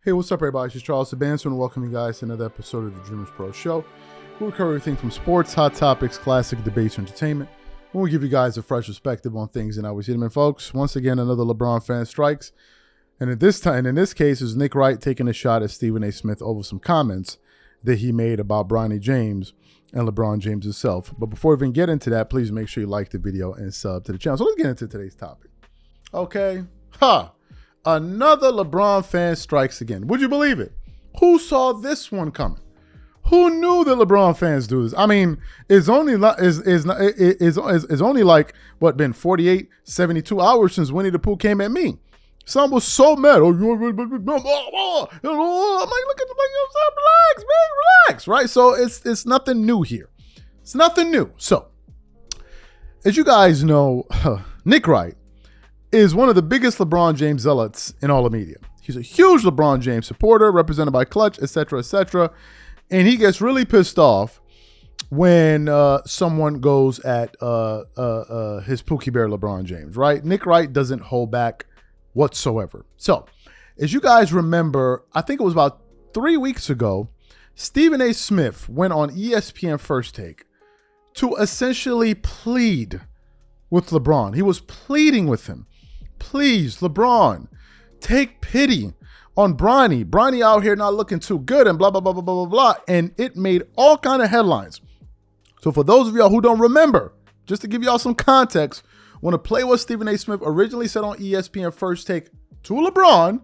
Hey, what's up, everybody? It's Charles Sabanson, and welcome you guys to another episode of the Dreamers Pro Show. We'll cover everything from sports, hot topics, classic debates, and entertainment. We'll give you guys a fresh perspective on things and how we see them. And folks, once again, another LeBron fan strikes. And in this case, is Nick Wright taking a shot at Stephen A. Smith over some comments that he made about Bronny James and LeBron James himself. But before we even get into that, please make sure you like the video and sub to the channel. So let's get into today's topic. Okay. Another LeBron fan strikes again. Would you believe it? Who saw this one coming? Who knew that LeBron fans do this? I mean, it's only like what, been 48, 72 hours since Winnie the Pooh came at me. Some was so mad. I'm like, look at the relax, man, relax, right? So it's nothing new here. It's nothing new. So, as you guys know, Nick Wright is one of the biggest LeBron James zealots in all the media. He's a huge LeBron James supporter, represented by Clutch, etc., etc. And he gets really pissed off when someone goes at his Pookie Bear LeBron James, right? Nick Wright doesn't hold back whatsoever. So, as you guys remember, I think it was about 3 weeks ago, Stephen A. Smith went on ESPN First Take to essentially plead with LeBron. He was pleading with him. Please, LeBron, take pity on Bronny. Bronny out here not looking too good and blah, blah, blah, blah, blah, blah, blah. And it made all kind of headlines. So for those of y'all who don't remember, just to give y'all some context, I want to play what Stephen A. Smith originally said on ESPN First Take to LeBron,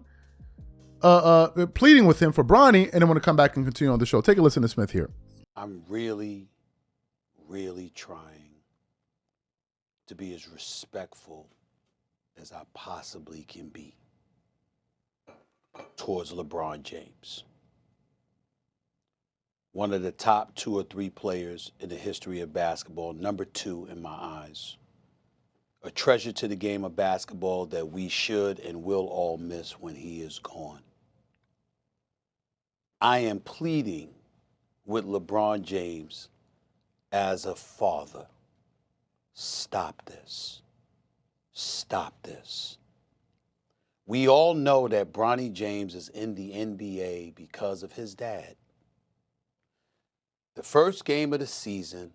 pleading with him for Bronny, and then want to come back and continue on the show. Take a listen to Smith here. I'm really, really trying to be as respectful as I possibly can be towards LeBron James. One of the top 2 or 3 players in the history of basketball, number 2 in my eyes. A treasure to the game of basketball that we should and will all miss when he is gone. I am pleading with LeBron James as a father. Stop this. Stop this. We all know that Bronny James is in the NBA because of his dad. The first game of the season,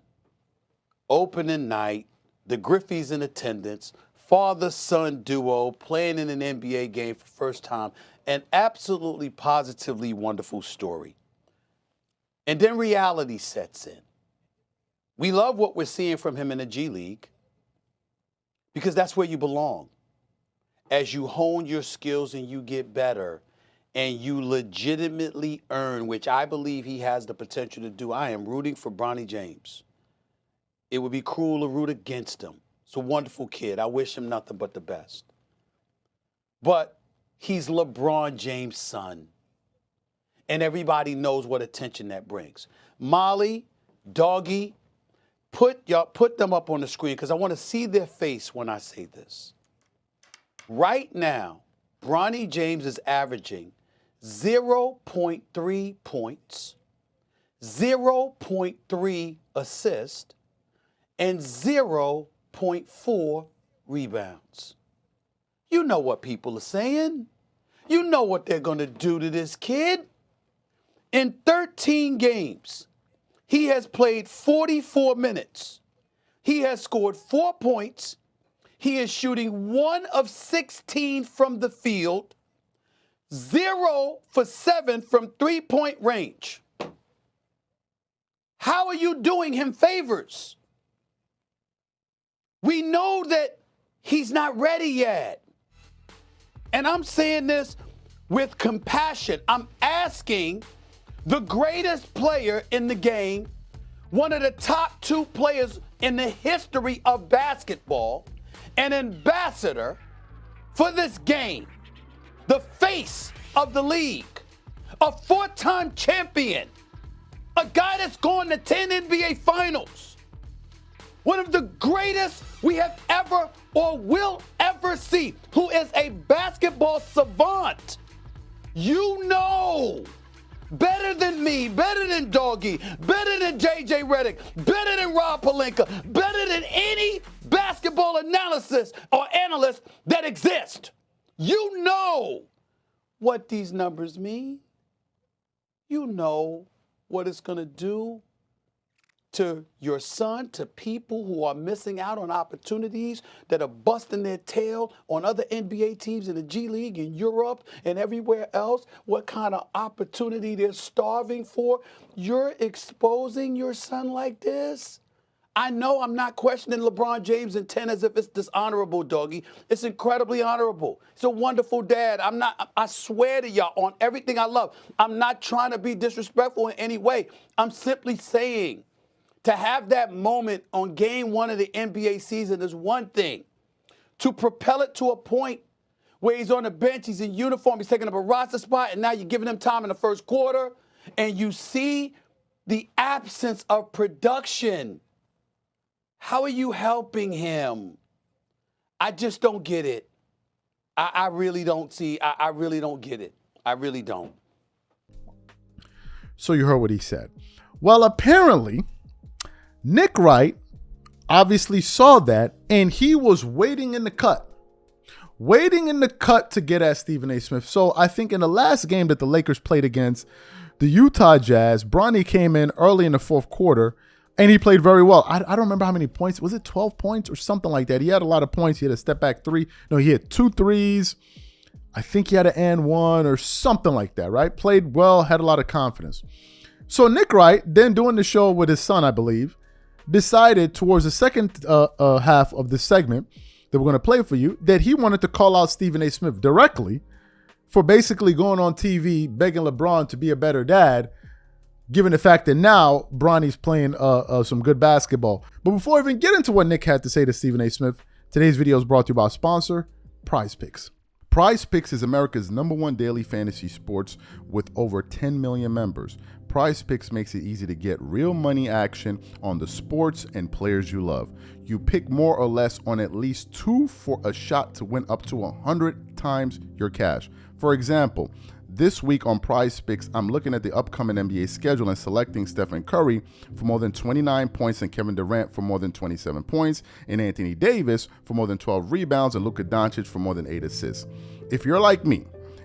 opening night, the Griffies in attendance, father-son duo playing in an NBA game for the first time, an absolutely positively wonderful story. And then reality sets in. We love what we're seeing from him in the G League because that's where you belong. As you hone your skills and you get better and you legitimately earn, which I believe he has the potential to do, I am rooting for Bronny James. It would be cruel to root against him. It's a wonderful kid. I wish him nothing but the best. But he's LeBron James' son. And everybody knows what attention that brings. Molly, Doggy, put them up on the screen because I want to see their face when I say this. Right now, Bronny James is averaging 0.3 points, 0.3 assists, and 0.4 rebounds. You know what people are saying. You know what they're going to do to this kid. In 13 games, he has played 44 minutes. He has scored 4 points. He is shooting 1 of 16 from the field, 0 for 7 from three-point range. How are you doing him favors? We know that he's not ready yet. And I'm saying this with compassion. I'm asking the greatest player in the game, one of the top 2 players in the history of basketball, an ambassador for this game, the face of the league, a 4-time champion, a guy that's gone to 10 NBA finals, one of the greatest we have ever or will ever see, who is a basketball savant. You know, better than me, better than Doggy, better than JJ Redick, better than Rob Pelinka, better than any basketball analysis or analyst that exists. You know what these numbers mean. You know what it's going to do to your son, to people who are missing out on opportunities, that are busting their tail on other NBA teams in the G League, in Europe, and everywhere else, what kind of opportunity they're starving for. You're exposing your son like this? I know I'm not questioning LeBron James' intent as if it's dishonorable, doggy. It's incredibly honorable. He's a wonderful dad. I swear to y'all on everything I love, I'm not trying to be disrespectful in any way. I'm simply saying, to have that moment on game one of the NBA season is one thing. To propel it to a point where he's on the bench, he's in uniform, he's taking up a roster spot, and now you're giving him time in the first quarter, and you see the absence of production. How are you helping him? I just don't get it. I really don't see, I really don't get it. I really don't. So you heard what he said. Well, apparently, Nick Wright obviously saw that, and he was waiting in the cut to get at Stephen A. Smith. So I think in the last game that the Lakers played against the Utah Jazz, Bronny came in early in the fourth quarter, and he played very well. I don't remember how many points. Was it 12 points or something like that? He had a lot of points. He had a step back three. No, he had 2 threes. I think he had an and one or something like that, right? Played well, had a lot of confidence. So Nick Wright, then doing the show with his son, I believe, decided towards the second half of this segment that we're going to play for you that he wanted to call out Stephen A. Smith directly for basically going on TV begging LeBron to be a better dad, given the fact that now Bronny's playing some good basketball. But before I even get into what Nick had to say to Stephen A. Smith, today's video is brought to you by our sponsor, Prize Picks. Prize Picks is America's #1 daily fantasy sports with over 10 million members. Prize Picks makes it easy to get real money action on the sports and players you love. You pick more or less on at least 2 for a shot to win up to 100 times your cash. For example, this week on Prize Picks, I'm looking at the upcoming NBA schedule and selecting Stephen Curry for more than 29 points and Kevin Durant for more than 27 points and Anthony Davis for more than 12 rebounds and Luka Doncic for more than 8 assists. If you're like me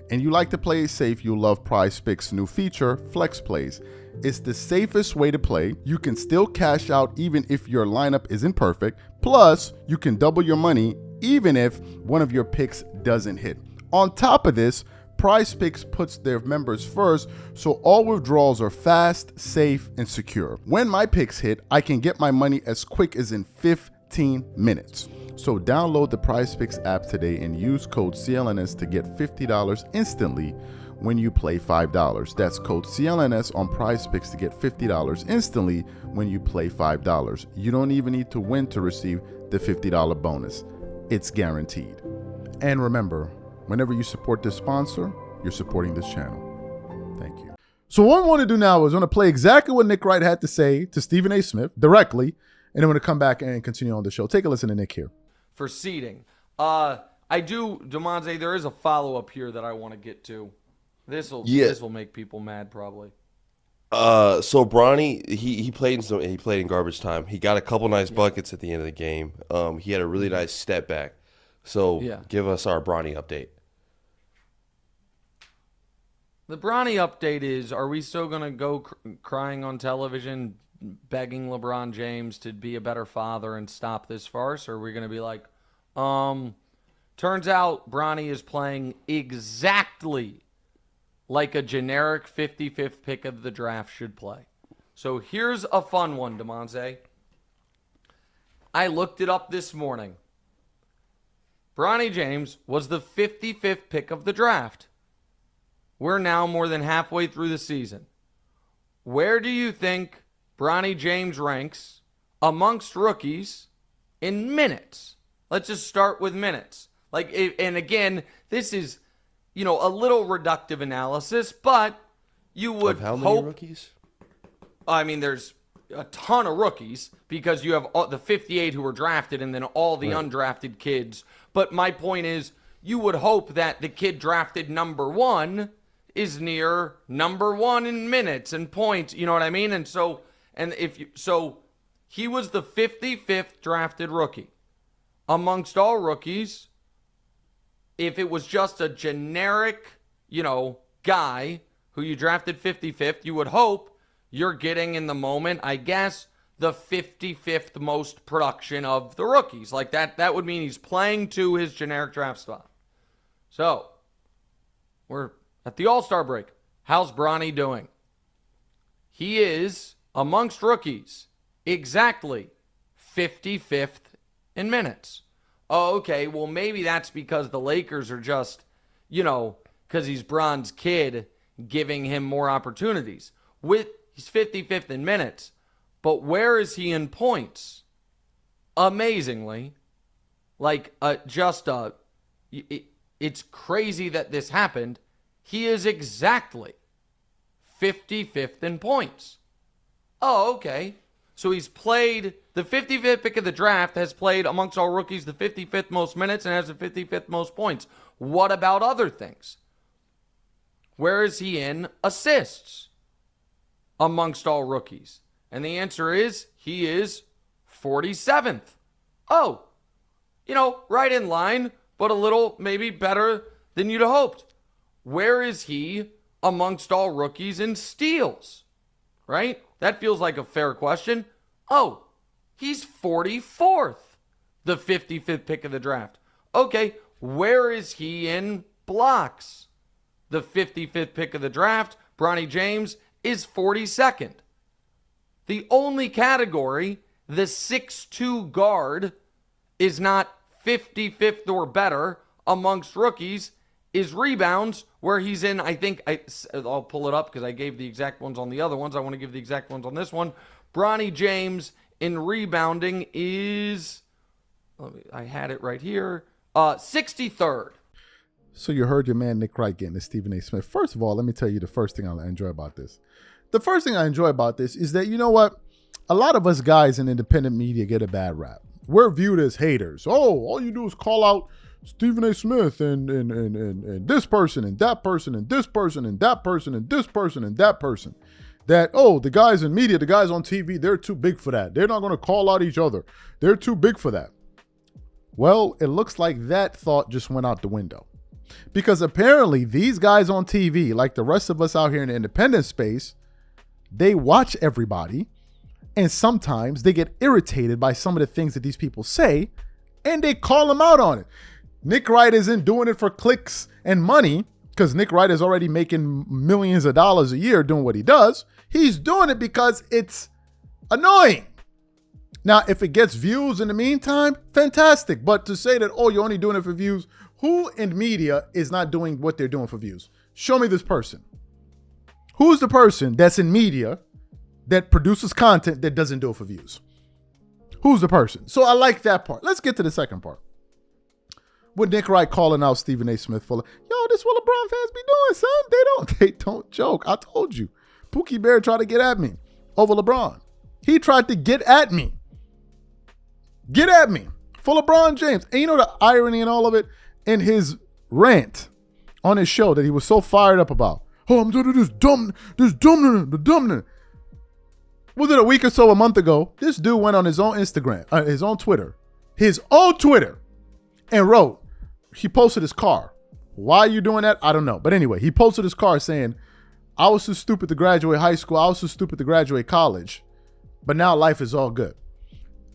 and you like to play it safe, you'll love Prize Picks' new feature, Flex Plays. It's the safest way to play. You can still cash out even if your lineup isn't perfect. Plus, you can double your money even if one of your picks doesn't hit. On top of this, Prize Picks puts their members first, so all withdrawals are fast, safe, and secure. When my picks hit, I can get my money as quick as in 15 minutes. So download the Prize Picks app today and use code CLNS to get $50 instantly when you play $5. That's code CLNS on Prize Picks to get $50 instantly when you play $5. You don't even need to win to receive the $50 bonus. It's guaranteed. And remember, whenever you support this sponsor, you're supporting this channel. Thank you. So what I want to do now is I want to play exactly what Nick Wright had to say to Stephen A. Smith directly, and I'm going to come back and continue on the show. Take a listen to Nick here. For seeding. Demonte, there is a follow-up here that I want to get to. This will make people mad probably. So Bronny, he played in garbage time. He got a couple nice buckets at the end of the game. He had a really nice step back. So give us our Bronny update. The Bronny update is, are we still going to go crying on television, begging LeBron James to be a better father and stop this farce? Or are we going to be like, turns out Bronny is playing exactly like a generic 55th pick of the draft should play. So here's a fun one, Demonte. I looked it up this morning. Bronny James was the 55th pick of the draft. We're now more than halfway through the season. Where do you think Bronny James ranks amongst rookies in minutes? Let's just start with minutes. And again, this is, a little reductive analysis, but you would of how hope. Many rookies? I mean, there's a ton of rookies because you have the 58 who were drafted and then all the undrafted kids. But my point is, you would hope that the kid drafted number 1 is near number 1 in minutes and points. You know what I mean? And so he was the 55th drafted rookie. Amongst all rookies, if it was just a generic guy who you drafted 55th, you would hope you're getting in the moment, I guess, the 55th most production of the rookies. Like that would mean he's playing to his generic draft spot. So, we're at the All-Star break. How's Bronny doing? He is, amongst rookies, exactly 55th in minutes. Oh, okay, well, maybe that's because the Lakers are just, because he's Bron's kid, giving him more opportunities. He's 55th in minutes, but where is he in points? Amazingly, it's crazy that this happened. He is exactly 55th in points. Oh, okay. So he's played, the 55th pick of the draft has played amongst all rookies the 55th most minutes and has the 55th most points. What about other things? Where is he in assists amongst all rookies? And the answer is he is 47th. Oh, right in line, but a little maybe better than you'd have hoped. Where is he amongst all rookies in steals? Right? That feels like a fair question. Oh, he's 44th, the 55th pick of the draft. Okay, where is he in blocks? The 55th pick of the draft, Bronny James, is 42nd. The only category, the 6'2 guard, is not 55th or better amongst rookies, is rebounds, where he's in, I think, I'll pull it up because I gave the exact ones on the other ones. I want to give the exact ones on this one. Bronny James in rebounding is, I had it right here, 63rd. So you heard your man Nick Wright getting to Stephen A. Smith. First of all, let me tell you the first thing I enjoy about this. The first thing I enjoy about this is that, you know what? A lot of us guys in independent media get a bad rap. We're viewed as haters. Oh, all you do is call out Stephen A. Smith and this person and that person and this person and that person and this person and that person. That, the guys in media, the guys on TV, they're too big for that. They're not going to call out each other. They're too big for that. Well, it looks like that thought just went out the window. Because apparently these guys on TV, like the rest of us out here in the independent space, they watch everybody, and sometimes they get irritated by some of the things that these people say, and they call them out on it. Nick Wright isn't doing it for clicks and money, because Nick Wright is already making millions of dollars a year doing what he does. He's doing it because it's annoying. Now, if it gets views in the meantime, fantastic. But to say that, you're only doing it for views, who in media is not doing what they're doing for views? Show me this person. Who's the person that's in media that produces content that doesn't do it for views? Who's the person? So I like that part. Let's get to the second part. With Nick Wright calling out Stephen A. Smith for, this what LeBron fans be doing, son. They don't joke. I told you. Pookie Bear tried to get at me over LeBron. He tried to get at me. Get at me for LeBron James. And you know the irony in all of it? In his rant on his show that he was so fired up about. I'm doing this dumb. Was it a week or so, a month ago? This dude went on his own Instagram, his own Twitter, and wrote, he posted his car. Why are you doing that? I don't know. But anyway, he posted his car saying, I was too stupid to graduate high school. I was too stupid to graduate college. But now life is all good.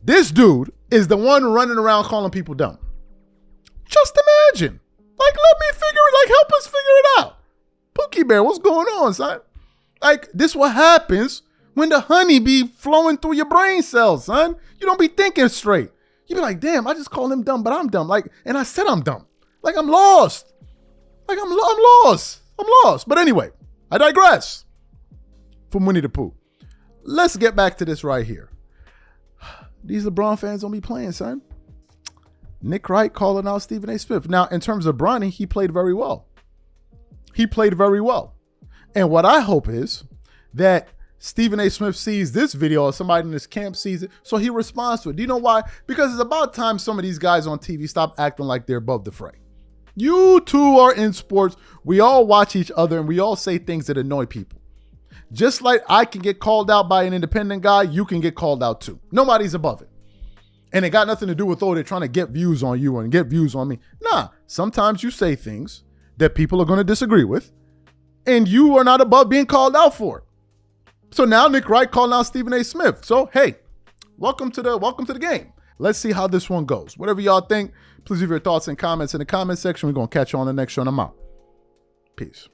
This dude is the one running around calling people dumb. Just imagine. Let me figure it, help us figure it out. Pookie Bear, what's going on, son? This what happens when the honey be flowing through your brain cells, son. You don't be thinking straight. You be like, damn, I just called him dumb, but I'm dumb. And I said I'm dumb. I'm lost. I'm lost. I'm lost. But anyway, I digress from Winnie the Pooh. Let's get back to this right here. These LeBron fans don't be playing, son. Nick Wright calling out Stephen A. Smith. Now, in terms of Bronny, he played very well. And what I hope is that Stephen A. Smith sees this video or somebody in his camp sees it, so he responds to it. Do you know why? Because it's about time some of these guys on TV stop acting like they're above the fray. You two are in sports. We all watch each other and we all say things that annoy people. Just like I can get called out by an independent guy, you can get called out too. Nobody's above it. And it got nothing to do with, they're trying to get views on you and get views on me. Nah, sometimes you say things that people are going to disagree with, and you are not above being called out for it. So now Nick Wright calling out Stephen A. Smith. So hey, welcome to the game. Let's see how this one goes. Whatever y'all think, please leave your thoughts and comments in the comment section. We're going to catch you on the next show, and I'm out. Peace.